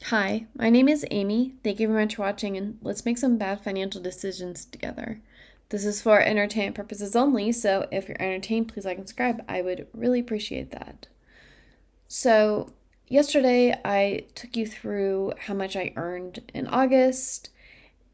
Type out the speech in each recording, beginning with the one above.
Hi, my name is Amy. Thank you very much for watching, and let's make some bad financial decisions together. This is for entertainment purposes only, so if you're entertained, please like and subscribe. I would really appreciate that. So, yesterday I took you through how much I earned in August,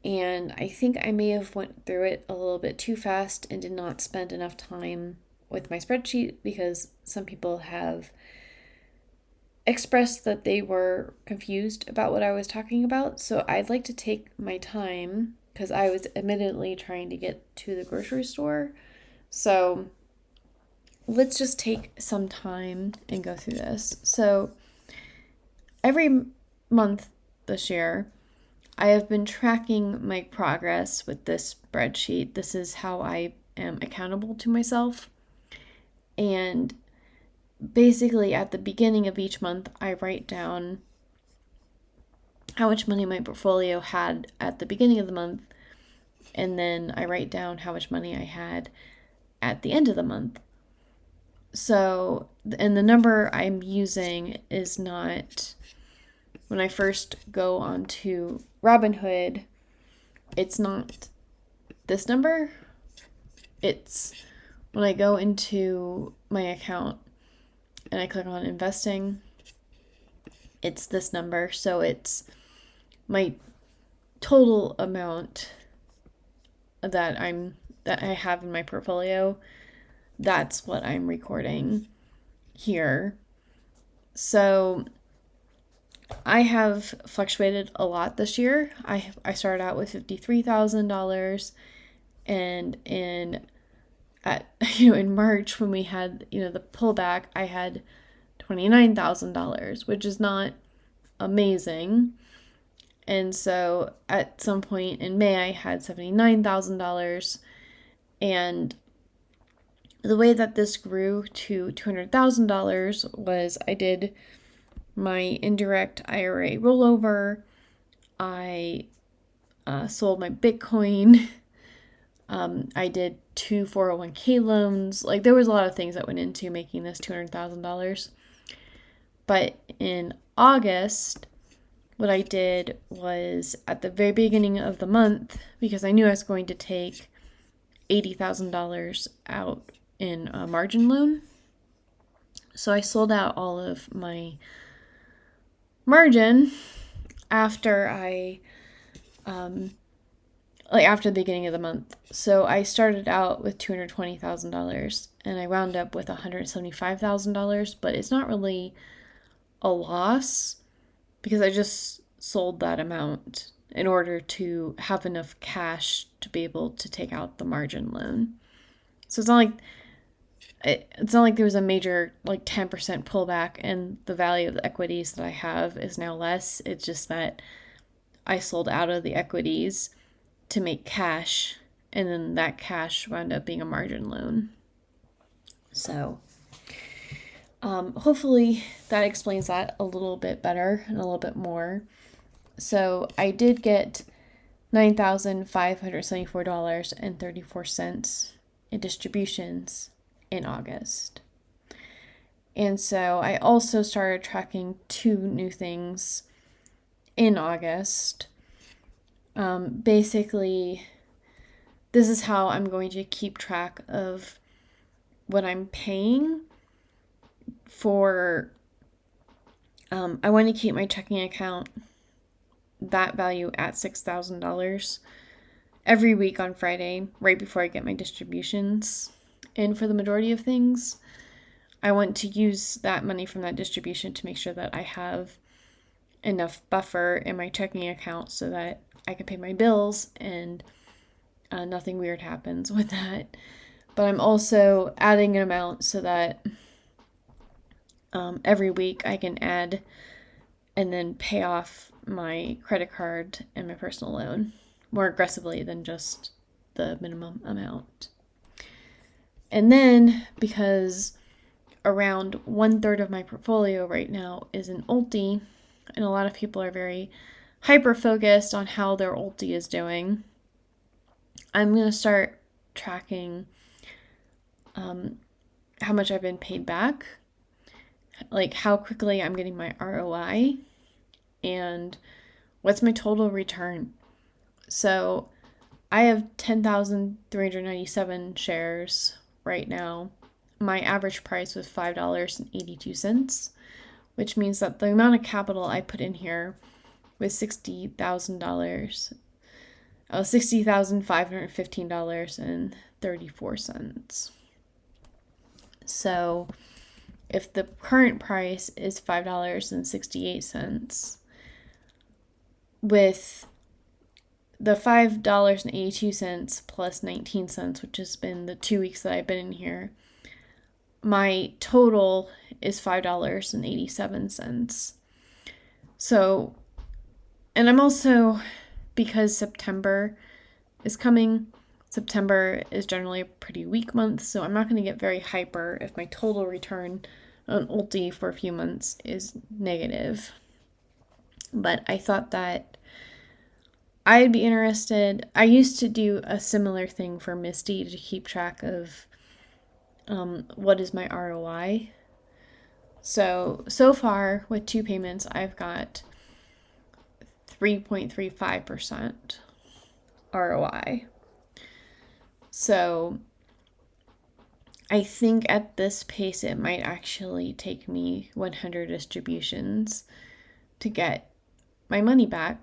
and I think I may have went through it a little bit too fast and did not spend enough time with my spreadsheet because some people have expressed that they were confused about what I was talking about. So I'd like to take my time because I was admittedly trying to get to the grocery store. So let's just take some time and go through this. So every month this year, I have been tracking my progress with this spreadsheet. This is how I am accountable to myself. And basically, at the beginning of each month, I write down how much money my portfolio had at the beginning of the month, and then I write down how much money I had at the end of the month. So, and the number I'm using is not, when I first go onto Robinhood, it's not this number. It's when I go into my account and I click on investing, it's this number. So it's my total amount that I have in my portfolio. That's what I'm recording here. So I have fluctuated a lot this year. I started out with $53,000, and in March when we had the pullback, I had $29,000, which is not amazing. And so at some point in May, I had $79,000. And the way that this grew to $200,000 was I did my indirect IRA rollover. I sold my Bitcoin. I did 2 401k loans. Like, there was a lot of things that went into making this $200,000. But in August, what I did was at the very beginning of the month, because I knew I was going to take $80,000 out in a margin loan. So I sold out all of my margin after after the beginning of the month. So I started out with $220,000 and I wound up with $175,000, but it's not really a loss because I just sold that amount in order to have enough cash to be able to take out the margin loan. So it's not like there was a major 10% pullback and the value of the equities that I have is now less. It's just that I sold out of the equities to make cash, and then that cash wound up being a margin loan. So hopefully that explains that a little bit better and a little bit more. So I did get $9,574.34 in distributions in August. And so I also started tracking 2 new things in August. Basically, this is how I'm going to keep track of what I'm paying for. I want to keep my checking account, that value, at $6,000 every week on Friday, right before I get my distributions. And for the majority of things, I want to use that money from that distribution to make sure that I have enough buffer in my checking account so that I can pay my bills and nothing weird happens with that. But I'm also adding an amount so that every week I can add and then pay off my credit card and my personal loan more aggressively than just the minimum amount. And then, because around 1/3 of my portfolio right now is in ULTY, and a lot of people are very hyper-focused on how their ULTY is doing, I'm going to start tracking how much I've been paid back, like how quickly I'm getting my ROI, and what's my total return. So I have 10,397 shares right now. My average price was $5.82, which means that the amount of capital I put in here was $60,000. Oh, $60,515.34. So if the current price is $5.68, with the $5.82 plus 19 cents, which has been the 2 weeks that I've been in here, my total is $5.87. So, and I'm also, because September is coming, September is generally a pretty weak month, so I'm not going to get very hyper if my total return on ULTY for a few months is negative. But I thought that I'd be interested. I used to do a similar thing for Misty to keep track of what is my ROI. So far with 2 payments, I've got 3.35% ROI. So I think at this pace, it might actually take me 100 distributions to get my money back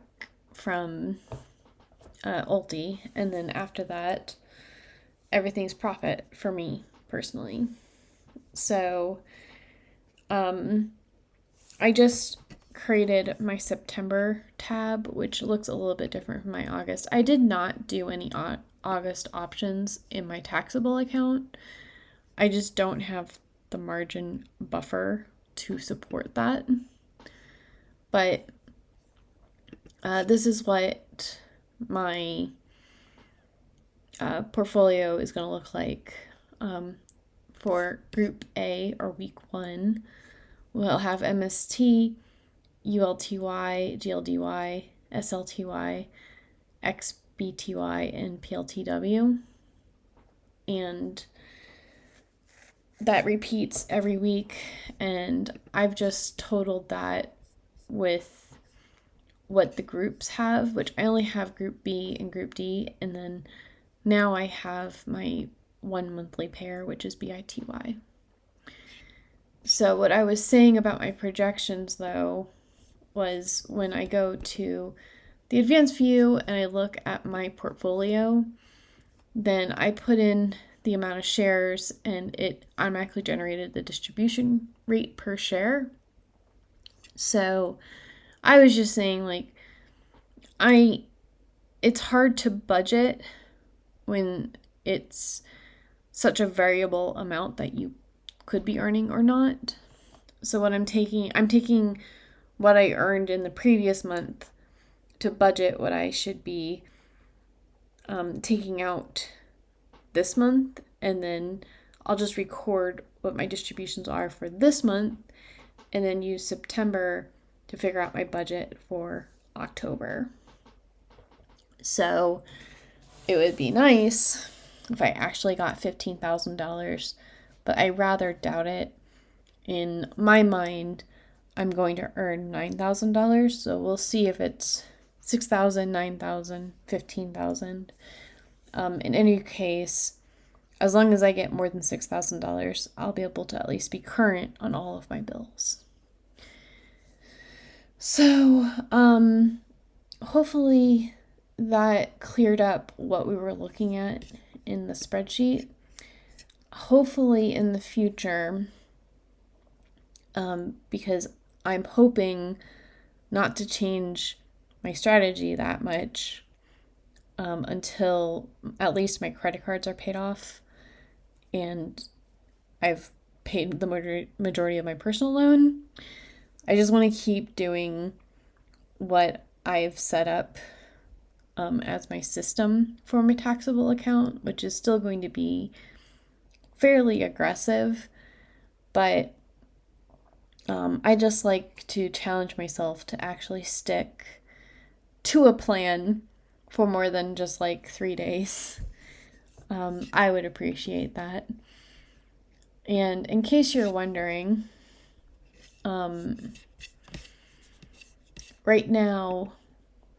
from ULTY, and then after that, everything's profit for me personally. So I just created my September tab, which looks a little bit different from my August. I did not do any August options in my taxable account. I just don't have the margin buffer to support that. But this is what my portfolio is going to look like for Group A or Week 1. We'll have MST, ULTY, GLDY, SLTY, XBTY, and PLTW. And that repeats every week, and I've just totaled that with what the groups have, which I only have Group B and Group D, and then now I have my 1 monthly pair, which is BITY. So what I was saying about my projections, though, was when I go to the advanced view and I look at my portfolio, then I put in the amount of shares and it automatically generated the distribution rate per share. So I was just saying, like, it's hard to budget when it's such a variable amount that you could be earning or not. So what I'm taking what I earned in the previous month to budget what I should be taking out this month, and then I'll just record what my distributions are for this month and then use September to figure out my budget for October. So it would be nice if I actually got $15,000, but I rather doubt it. In my mind, I'm going to earn $9,000, so we'll see if it's $6,000, $9,000, $15,000. In any case, as long as I get more than $6,000, I'll be able to at least be current on all of my bills. So, hopefully that cleared up what we were looking at in the spreadsheet. Hopefully in the future, because I'm hoping not to change my strategy that much until at least my credit cards are paid off and I've paid the majority of my personal loan. I just want to keep doing what I've set up as my system for my taxable account, which is still going to be fairly aggressive, but I just like to challenge myself to actually stick to a plan for more than just like 3 days. I would appreciate that. And in case you're wondering, right now,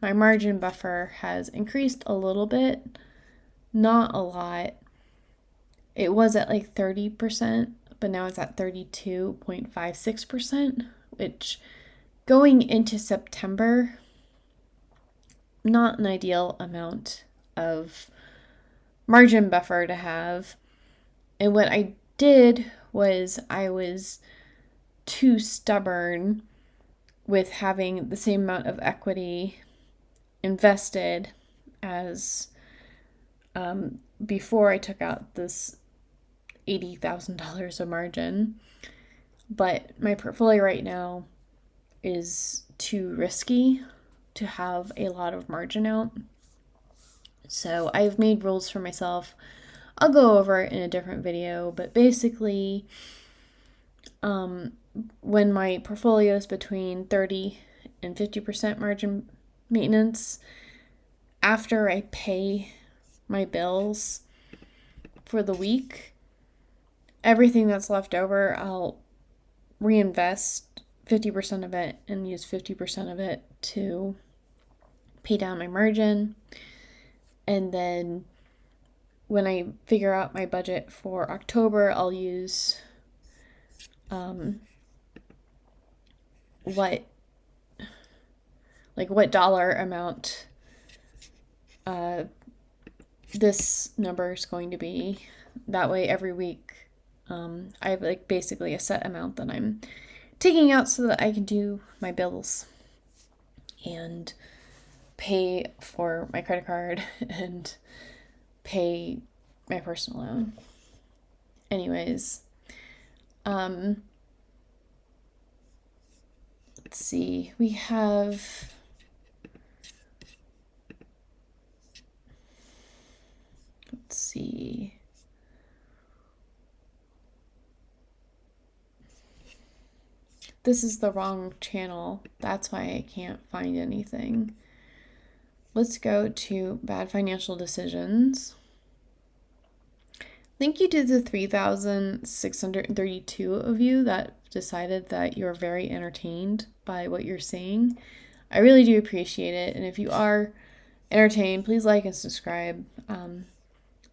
my margin buffer has increased a little bit, not a lot. It was at like 30%, but now it's at 32.56%, which going into September, not an ideal amount of margin buffer to have. And what I did was I was too stubborn with having the same amount of equity invested as before I took out this $80,000 of margin. But my portfolio right now is too risky to have a lot of margin out. So I've made rules for myself. I'll go over it in a different video, but basically, when my portfolio is between 30 and 50% margin maintenance, after I pay my bills for the week, everything that's left over, I'll reinvest 50% of it and use 50% of it to pay down my margin. And then when I figure out my budget for October, I'll use what dollar amount this number is going to be. That way every week I have like basically a set amount that I'm taking out so that I can do my bills and pay for my credit card and pay my personal loan. Anyways, let's see. We have This is the wrong channel. That's why I can't find anything. Let's go to bad financial decisions. Thank you to the 3,632 of you that decided that you're very entertained by what you're seeing. I really do appreciate it. And if you are entertained, please like and subscribe. I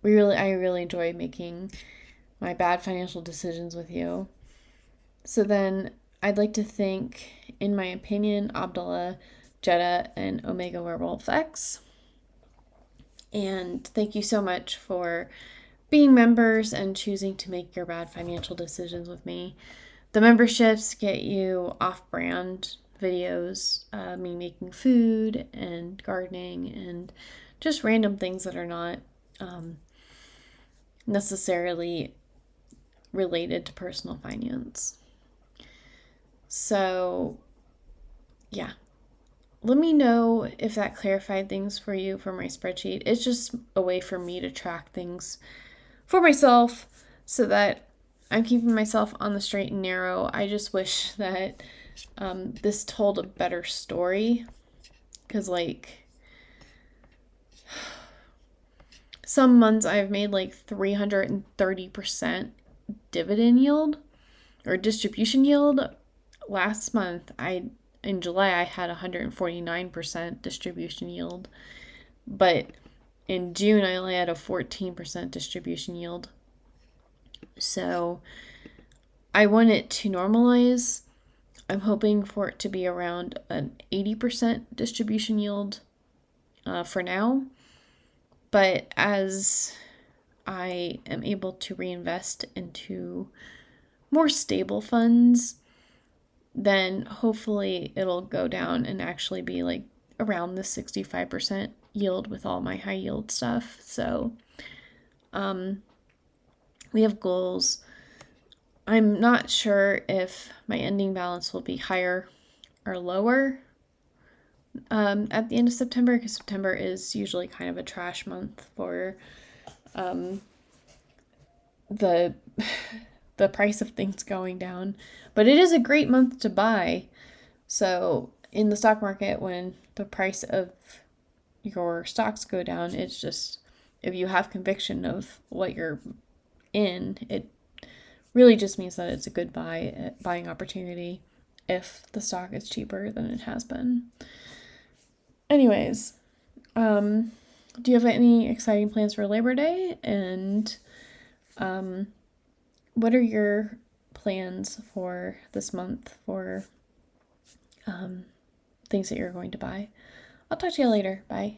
really enjoy making my bad financial decisions with you. So then I'd like to thank, in my opinion, Abdullah, Jeddah, and Omega Werewolf X. And thank you so much for being members and choosing to make your bad financial decisions with me. The memberships get you off-brand videos, me making food and gardening and just random things that are not necessarily related to personal finance. So, yeah. Let me know if that clarified things for you for my spreadsheet. It's just a way for me to track things for myself so that I'm keeping myself on the straight and narrow. I just wish that this told a better story, because like some months I've made like 330% dividend yield or distribution yield. Last month, in July, I had 149% distribution yield, but in June, I only had a 14% distribution yield. So I want it to normalize. I'm hoping for it to be around an 80% distribution yield for now. But as I am able to reinvest into more stable funds, then hopefully it'll go down and actually be like around the 65% yield with all my high yield stuff. So we have goals. I'm not sure if my ending balance will be higher or lower at the end of September, because September is usually kind of a trash month for the price of things going down. But it is a great month to buy. So in the stock market, when the price of your stocks go down, it's just, if you have conviction of what you're in, it really just means that it's a good buying opportunity. if the stock is cheaper than it has been. Anyways, do you have any exciting plans for Labor Day? And what are your plans for this month for things that you're going to buy? I'll talk to you later. Bye.